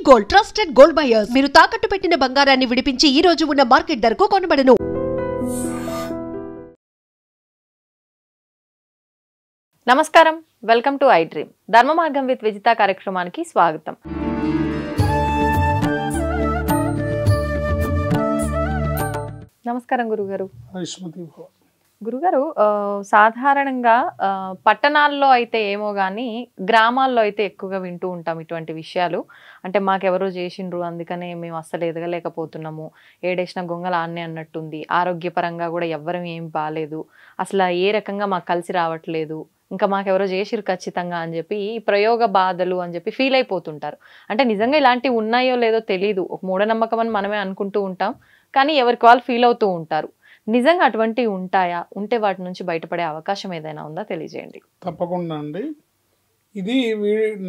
Gold trusted gold buyers మీరు తాకట్టు పెట్టిన బంగారాన్ని విడిపించి ఈ రోజు ఉన్న మార్కెట్ ధరకు కొనబడను. నమస్కారం, వెల్కమ్ టు ఐ డ్రీమ్. ధర్మ మార్గం విత్ విజిత కార్యక్రమానికి స్వాగతం. నమస్కారం గురుగారు. గురుగారు, సాధారణంగా పట్టణాల్లో అయితే ఏమో కానీ గ్రామాల్లో అయితే ఎక్కువగా వింటూ ఉంటాం ఇటువంటి విషయాలు. అంటే మాకెవరో చేసిండ్రు, అందుకనే మేము అస్సలు ఎదగలేకపోతున్నాము, ఏడేసిన గొంగల ఆన్నే అన్నట్టుంది, ఆరోగ్యపరంగా కూడా ఎవ్వరం ఏం బాగాలేదు, అసలు ఏ రకంగా మాకు కలిసి రావట్లేదు, ఇంకా మాకెవరో చేసిరు ఖచ్చితంగా అని చెప్పి ప్రయోగ బాధలు అని చెప్పి ఫీల్ అయిపోతుంటారు. అంటే నిజంగా ఇలాంటివి ఉన్నాయో లేదో తెలియదు, ఒక మూఢనమ్మకం అని మనమే అనుకుంటూ ఉంటాం, కానీ ఎవరికి వాళ్ళు ఫీల్ అవుతూ ఉంటారు. నిజంగా అటువంటివి ఉంటాయా? ఉంటే వాటి నుంచి బయటపడే అవకాశం ఏదైనా ఉందా? తెలియజేయండి. తప్పకుండా అండి. ఇది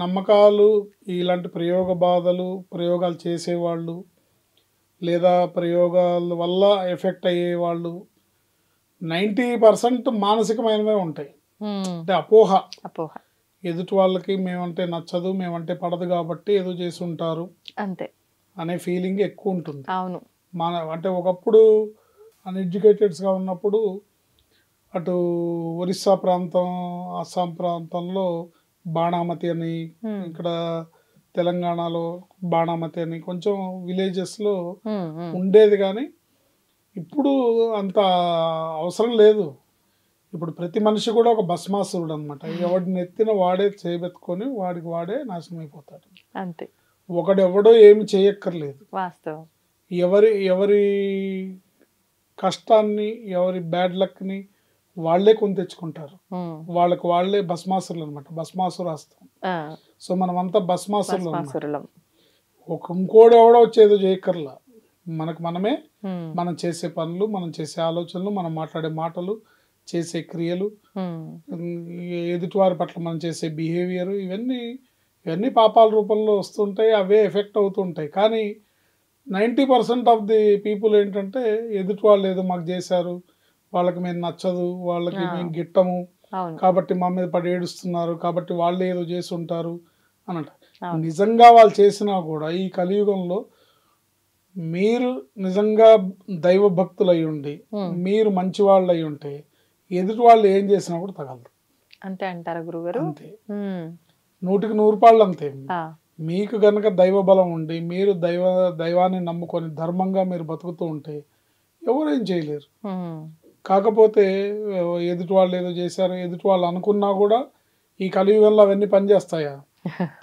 నమ్మకాలు, ఇలాంటి ప్రయోగ బాధలు, ప్రయోగాలు చేసేవాళ్ళు లేదా ప్రయోగాల వల్ల ఎఫెక్ట్ అయ్యేవాళ్ళు 90% మానసికమైనవే ఉంటాయి. అంటే అపోహ. ఎదుటి వాళ్ళకి మేమంటే నచ్చదు, మేమంటే పడదు కాబట్టి ఏదో చేసి ఉంటారు అంతే అనే ఫీలింగ్ ఎక్కువ ఉంటుంది. అవును. అంటే ఒకప్పుడు అన్ఎడ్యుకేటెడ్స్గా ఉన్నప్పుడు అటు ఒరిస్సా ప్రాంతం, అస్సాం ప్రాంతంలో బాణామతి అని, ఇక్కడ తెలంగాణలో బాణామతి అని కొంచెం విలేజెస్లో ఉండేది. కానీ ఇప్పుడు అంత అవసరం లేదు. ఇప్పుడు ప్రతి మనిషి కూడా ఒక భస్మాసురుడు అనమాట. ఎవడిని ఎత్తిన వాడే చేయబెట్టుకొని వాడికి వాడే నాశనం అయిపోతాడు. అంతే. ఒకడెవడో ఏమి చేయక్కర్లేదు. వాస్తవం. ఎవరి కష్టాన్ని, ఎవరి బ్యాడ్ లక్ని వాళ్లే కొని తెచ్చుకుంటారు. వాళ్ళకి వాళ్లే భస్మాసురులు అనమాట. భస్మాసురాస్తం. సో మనమంతా భస్మాసురులు. ఇంకోడు ఎవడో వచ్చేదో చేయక్కర్లా. మనకు మనమే మనం చేసే పనులు, మనం చేసే ఆలోచనలు, మనం మాట్లాడే మాటలు, చేసే క్రియలు, ఎదుటివారి పట్ల మనం చేసే బిహేవియర్, ఇవన్నీ పాపాల రూపంలో వస్తుంటాయి. అవే ఎఫెక్ట్ అవుతుంటాయి. కానీ 90% ఆఫ్ ది పీపుల్ ఏంటంటే ఎదుటి వాళ్ళు ఏదో మాకు చేశారు, వాళ్ళకి మేము నచ్చదు, వాళ్ళకి మేము గిట్టము కాబట్టి మా మీద పడి ఏడుస్తున్నారు, కాబట్టి వాళ్ళు ఏదో చేసి ఉంటారు అని అంటారు. నిజంగా వాళ్ళు చేసినా కూడా ఈ కలియుగంలో మీరు నిజంగా దైవ భక్తులు అయి ఉండి, మీరు మంచి వాళ్ళు అయి ఉంటే ఎదుటి వాళ్ళు ఏం చేసినా కూడా తగలదు. అంతే అంటారా గురుగారు? అంతే. 100కి 100 రూపాయలు అంతే. మీకు గనక దైవ బలం ఉండి మీరు దైవాన్ని నమ్ముకొని ధర్మంగా మీరు బతుకుతూ ఉంటే ఎవరేం చేయలేరు. కాకపోతే ఎదుటి వాళ్ళు ఏదో చేశారు, ఎదుటి వాళ్ళు అనుకున్నా కూడా ఈ కలియుగంలో అవన్నీ పనిచేస్తాయా?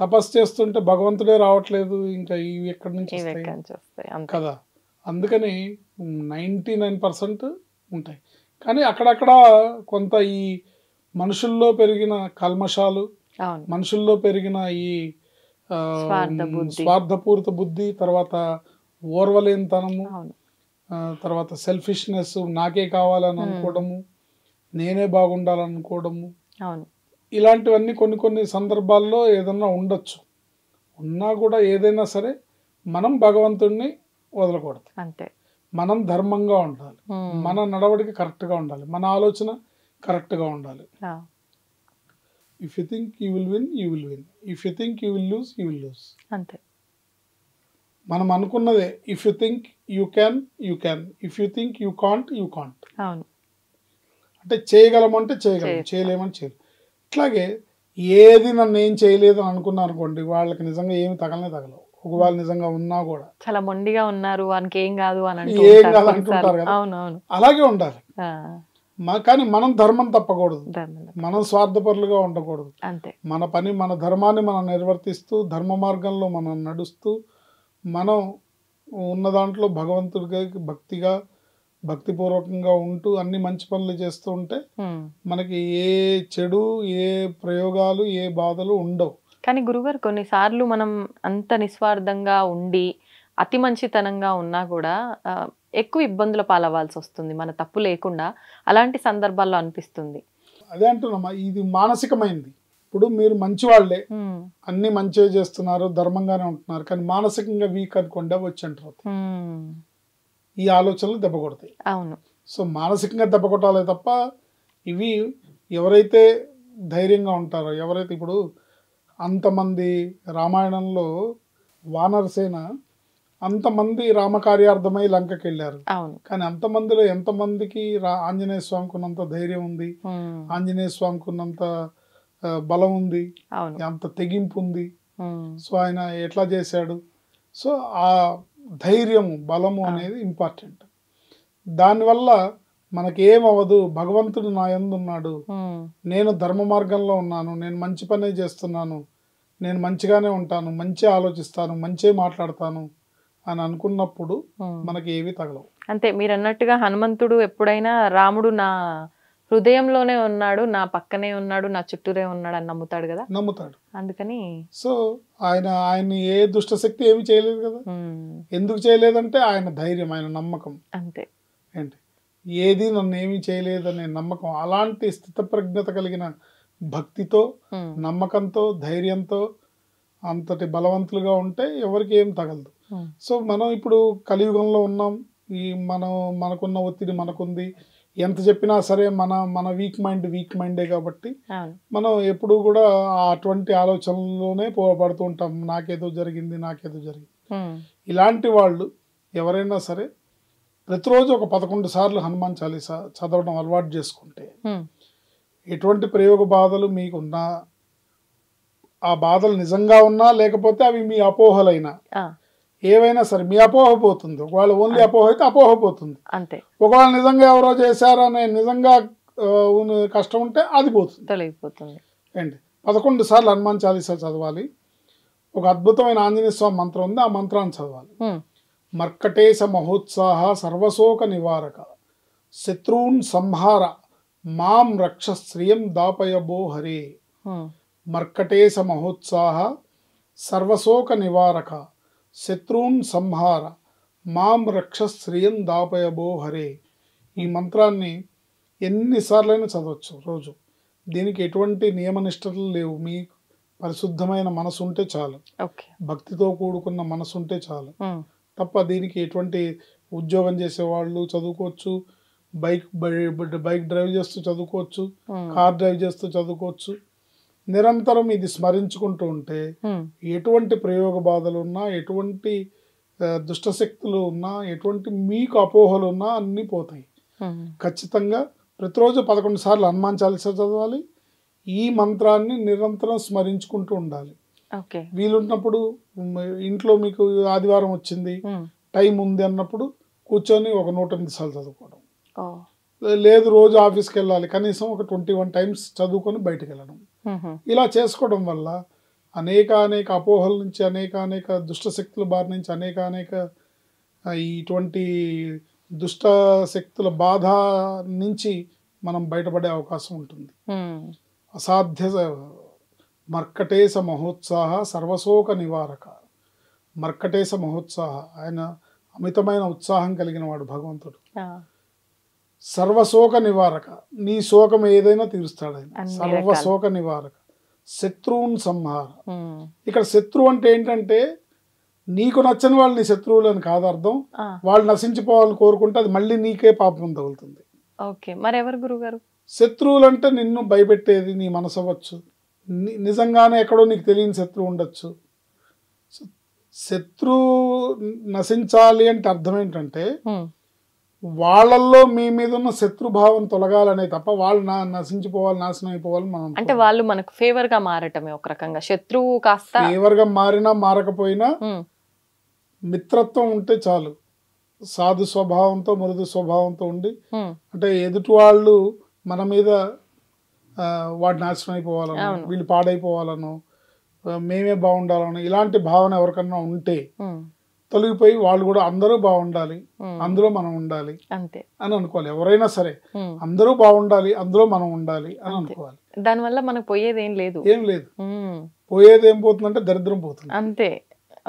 తపస్సు చేస్తుంటే భగవంతుడే రావట్లేదు, ఇంకా ఇవి ఎక్కడి నుంచి వస్తాయి కదా. అందుకని 99% ఉంటాయి. కానీ అక్కడక్కడ కొంత ఈ మనుషుల్లో పెరిగిన కల్మషాలు, మనుషుల్లో పెరిగిన ఈ స్వార్థపూరిత బుద్ధి, తర్వాత ఓర్వలేనితనము, తర్వాత సెల్ఫిష్నెస్, నాకే కావాలని అనుకోవడము, నేనే బాగుండాలనుకోవడము, ఇలాంటివన్నీ కొన్ని సందర్భాల్లో ఏదన్నా ఉండొచ్చు. ఉన్నా కూడా ఏదైనా సరే మనం భగవంతుడిని వదలకూడదు. అంతే. మనం ధర్మంగా ఉండాలి, మన నడవడిక కరెక్ట్గా ఉండాలి, మన ఆలోచన కరెక్ట్గా ఉండాలి. If you think you will win, you will win. If you think you will lose, you will lose. అంతే. మనం అనుకున్నదే. If you think you can, you can. If you think you can't, you can't. అంటే చేయగలమంటే చేయగలం, చేయలేమని చేయలేం. ఇట్లాగే ఏది నన్ను ఏం చేయలేదు అని అనుకున్నా అనుకోండి, వాళ్ళకి నిజంగా ఏమి తగలవు. ఒకవేళ నిజంగా ఉన్నా కూడా చాలా మొండిగా ఉన్నారు, వానికి ఏం కాదు అని ఏం కాదు అంటుంటారు కదా. అలాగే ఉండాలి. కానీ మనం ధర్మం తప్పకూడదు, మనం స్వార్థపరులుగా ఉండకూడదు. మన పని, మన ధర్మాన్ని మనం నిర్వర్తిస్తూ ధర్మ మార్గంలో మనం నడుస్తూ మనం ఉన్న దాంట్లో భగవంతుడిగా భక్తిగా, భక్తిపూర్వకంగా ఉంటూ అన్ని మంచి పనులు చేస్తూ ఉంటే మనకి ఏ చెడు, ఏ ప్రయోగాలు, ఏ బాధలు ఉండవు. కానీ గురుగారు, కొన్నిసార్లు మనం అంత నిస్వార్థంగా ఉండి అతి మంచితనంగా ఉన్నా కూడా ఎక్కువ ఇబ్బందుల పాలవ్వాల్సి వస్తుంది, మన తప్పు లేకుండా. అలాంటి సందర్భాల్లో అనిపిస్తుంది. అదే అంటున్నామా, ఇది మానసికమైంది. ఇప్పుడు మీరు మంచి వాళ్ళే, అన్ని మంచిగా చేస్తున్నారు, ధర్మంగానే ఉంటున్నారు, కానీ మానసికంగా వీక్ అనుకోండి వచ్చి అంటారు. ఈ ఆలోచనలు దెబ్బ కొడతాయి. అవును. సో మానసికంగా దెబ్బ కొట్టాలి తప్ప ఇవి ఎవరైతే ధైర్యంగా ఉంటారో, ఎవరైతే ఇప్పుడు అంతమంది రామాయణంలో వానరసేన అంతమంది రామకార్యార్థమై లంకకి వెళ్ళారు. కానీ అంతమందిలో ఎంతమందికి ఆంజనేయ స్వామికి ఉన్నంత ధైర్యం ఉంది, ఆంజనేయ స్వామికి ఉన్నంత బలం ఉంది, అంత తెగింపు ఉంది. సో ఆయన ఎట్లా చేశాడు? సో ఆ ధైర్యము బలము అనేది ఇంపార్టెంట్. దానివల్ల మనకి ఏమవ్వదు, భగవంతుడు నా యందు ఉన్నాడు, నేను ధర్మ మార్గంలో ఉన్నాను, నేను మంచి పనే చేస్తున్నాను, నేను మంచిగానే ఉంటాను, మంచి ఆలోచిస్తాను, మంచి మాట్లాడతాను అని అనుకున్నప్పుడు మనకి ఏవి తగలవు. అంతే మీరు అన్నట్టుగా హనుమంతుడు ఎప్పుడైనా రాముడు నా హృదయంలోనే ఉన్నాడు, నా పక్కనే ఉన్నాడు, నా చుట్టూరే ఉన్నాడు అని నమ్ముతాడు కదా. నమ్ముతాడు. అందుకని సో ఆయన్ని ఏ దుష్టశక్తి ఏమి చేయలేదు కదా. ఎందుకు చేయలేదంటే ఆయన ధైర్యం, ఆయన నమ్మకం. అంతే. ఏంటి ఏది నన్ను ఏమీ చేయలేదనే నమ్మకం. అలాంటి స్థితప్రజ్ఞత కలిగిన భక్తితో, నమ్మకంతో, ధైర్యంతో అంతటి బలవంతులుగా ఉంటే ఎవరికి ఏం తగలదు. సో మనం ఇప్పుడు కలియుగంలో ఉన్నాం. మనకున్న ఒత్తిడి మనకుంది. ఎంత చెప్పినా సరే మన వీక్ మైండే కాబట్టి మనం ఎప్పుడు కూడా అటువంటి ఆలోచనలోనే పడుతూ ఉంటాం. నాకేదో జరిగింది. ఇలాంటి వాళ్ళు ఎవరైనా సరే ప్రతిరోజు ఒక 11 సార్లు హనుమాన్ చాలీసా చదవడం అలవాటు చేసుకుంటే ఎటువంటి ప్రయోగ బాధలు మీకున్నా, ఆ బాధలు నిజంగా ఉన్నా లేకపోతే అవి మీ అపోహలైనా ఏవైనా సరే మీ అపోహ పోతుంది. ఒకవేళ ఓన్లీ అపోహ అయితే అపోహ పోతుంది. అంతే. ఒకవేళ నిజంగా ఎవరో చేశారనే నిజంగా కష్టం ఉంటే అది తొలగిపోతుంది. ఏంటి 11 సార్లు హనుమాన్ చాలీసా చదవాలి. ఒక అద్భుతమైన ఆంజనేయ స్వామి మంత్రం ఉంది, ఆ మంత్రాన్ని చదవాలి. మర్కటేశ మహోత్సాహ సర్వశోక నివారక శత్రూన్ సంహార మాం రక్ష శ్రియం దాపయబో హరే. మర్కటేశ మహోత్సాహ సర్వశోక నివారక శత్రూన్ సంహార మాం రక్ష శ్రియం దాపయబో హరే. ఈ మంత్రాన్ని ఎన్నిసార్లైనా చదవచ్చు రోజు. దీనికి ఎటువంటి నియమనిష్టలు లేవు. మీ పరిశుద్ధమైన మనసు ఉంటే చాలు, భక్తితో కూడుకున్న మనసు ఉంటే చాలు తప్ప దీనికి ఎటువంటి ఉద్యోగం చేసేవాళ్ళు చదువుకోవచ్చు, బైక్ డ్రైవ్ చేస్తూ చదువుకోవచ్చు, కార్ డ్రైవ్ చేస్తూ చదువుకోవచ్చు. నిరంతరం ఇది స్మరించుకుంటూ ఉంటే ఎటువంటి ప్రయోగ బాధలు ఉన్నా, ఎటువంటి దుష్టశక్తులు ఉన్నా, ఎటువంటి మీకు అపోహలు ఉన్నా అన్నీ పోతాయి. ఖచ్చితంగా ప్రతిరోజు 11 సార్లు హనుమాన్ చాలీసా చదవాలి. ఈ మంత్రాన్ని నిరంతరం స్మరించుకుంటూ ఉండాలి. వీలున్నప్పుడు ఇంట్లో మీకు ఆదివారం వచ్చింది, టైం ఉంది అన్నప్పుడు కూర్చొని ఒక 108 సార్లు చదువుకోవడం. లేదు రోజు ఆఫీస్కి వెళ్ళాలి, కనీసం ఒక 21 టైమ్స్ చదువుకొని బయటకు వెళ్ళడం. ఇలా చేసుకోవడం వల్ల అనేక అపోహల నుంచి, అనేక దుష్టశక్తుల బారి నుంచి, అనేక ఇటువంటి దుష్ట శక్తుల బాధ నుంచి మనం బయటపడే అవకాశం ఉంటుంది. అసాధ్య మర్కటేశ మహోత్సాహ సర్వశోక నివారక. మర్కటేశ మహోత్సాహ, ఆయన అమితమైన ఉత్సాహం కలిగిన వాడు భగవంతుడు. సర్వశోక నివారక, నీ శోకం ఏదైనా తీరుస్తాడు ఆయన. సర్వశోక నివారక శత్రువున్ సంహార. ఇక్కడ శత్రువు అంటే ఏంటంటే నీకు నచ్చని వాళ్ళు నీ శత్రువులు అని కాదు అర్థం. వాళ్ళు నశించిపోవాలని కోరుకుంటే అది మళ్ళీ నీకే పాపం తగులుతుంది. మరి ఎవరు గురుగారు శత్రువులు? అంటే నిన్ను భయపెట్టేది నీ మనసు అవ్వచ్చు, నిజంగానే ఎక్కడో నీకు తెలియని శత్రువు ఉండొచ్చు. శత్రువు నశించాలి అంటే అర్థం ఏంటంటే వాళ్ళల్లో మీ మీద ఉన్న శత్రుభావం తొలగాలనే తప్ప వాళ్ళు నశించిపోవాలి, నాశనం అయిపోవాలి మనం అంటే వాళ్ళు మనకు ఫేవర్ గా మారటమే ఒక రకంగా. శత్రువు కాస్త ఫేవర్ గా మారినా మారకపోయినా మిత్రత్వం ఉంటే చాలు. సాధు స్వభావంతో, మృదు స్వభావంతో ఉండి, అంటే ఎదుటి వాళ్ళు మన మీద వాడు నాశనం అయిపోవాలను, వీళ్ళు పాడైపోవాలను, మేమే బాగుండాలను, ఇలాంటి భావన ఎవరికన్నా ఉంటే తొలగిపోయి వాళ్ళు కూడా అందరూ బాగుండాలి, అందులో మనం ఉండాలి అంతే అని అనుకోవాలి. ఎవరైనా సరే అందరూ బాగుండాలి, అందులో మనం ఉండాలి అని అనుకోవాలి. దానివల్ల మనకు పోయేది ఏం లేదు. పోయేది ఏం పోతుందంటే దరిద్రం పోతుంది. అంతే.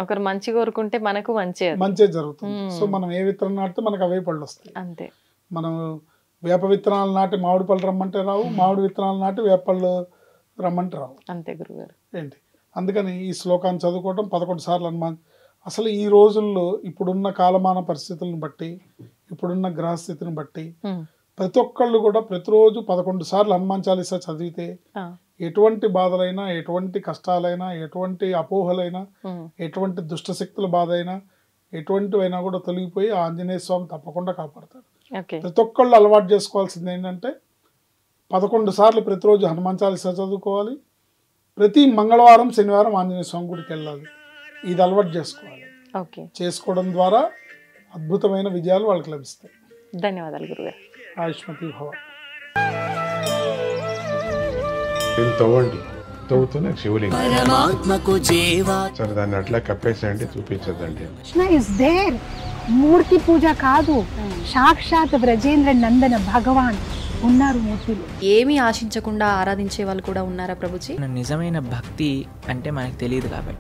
ఒకరు మంచి కోరుకుంటే మనకు మంచి జరుగుతుంది. సో మనం ఏ విత్తనం నాటితే మనకు అవే పళ్ళు వస్తాయి. అంతే. మనం వేప విత్తనాలు నాటి మామిడి పళ్ళు రమ్మంటే రావు, మామిడి విత్తనాలు నాటి వేప పళ్ళు రమ్మంటే రావు. అంతే గురుగారు. ఏంటి అందుకని ఈ శ్లోకాన్ని చదువుకోవడం 11 సార్లు హనుమాన్. అసలు ఈ రోజుల్లో ఇప్పుడున్న కాలమాన పరిస్థితులను బట్టి, ఇప్పుడున్న గ్రహస్థితిని బట్టి ప్రతి ఒక్కళ్ళు కూడా ప్రతిరోజు 11 సార్లు హనుమాన్ చాలీసా చదివితే ఎటువంటి బాధలైనా, ఎటువంటి కష్టాలైనా, ఎటువంటి అపోహలైనా, ఎటువంటి దుష్టశక్తుల బాధ అయినా, ఎటువంటివైనా కూడా తొలగిపోయి ఆంజనేయ స్వామి తప్పకుండా కాపాడతాడు. ప్రతి ఒక్కళ్ళు అలవాటు చేసుకోవాల్సింది ఏంటంటే 11 సార్లు ప్రతిరోజు హనుమాన్ చాలీసా చదువుకోవాలి. ప్రతి మంగళవారం, శనివారం ఆంజనేయ స్వామి గుడికి వెళ్ళాలి. ఇది అలవాటు చేసుకోవాలి. చేసుకోవడం ద్వారా అద్భుతమైన విజయాలు వాళ్ళకి లభిస్తాయి. ధన్యవాదాలు గురుగారు. ఆయుష్మతి భవ. తవ్వుతూనే శివలింగం సరే దాన్ని అట్లా కప్పేసేయండి, చూపించదండి. Krishna is there. మూర్తి పూజ కాదు, సాక్షాత్ బ్రజేంద్ర నందన భగవాన్ ఉన్నారు మూర్తిలో. ఏమీ ఆశించకుండా ఆరాధించే వాళ్ళు కూడా ఉన్నారా ప్రభుజీ? నిజమైన భక్తి అంటే మనకు తెలియదు కాబట్టి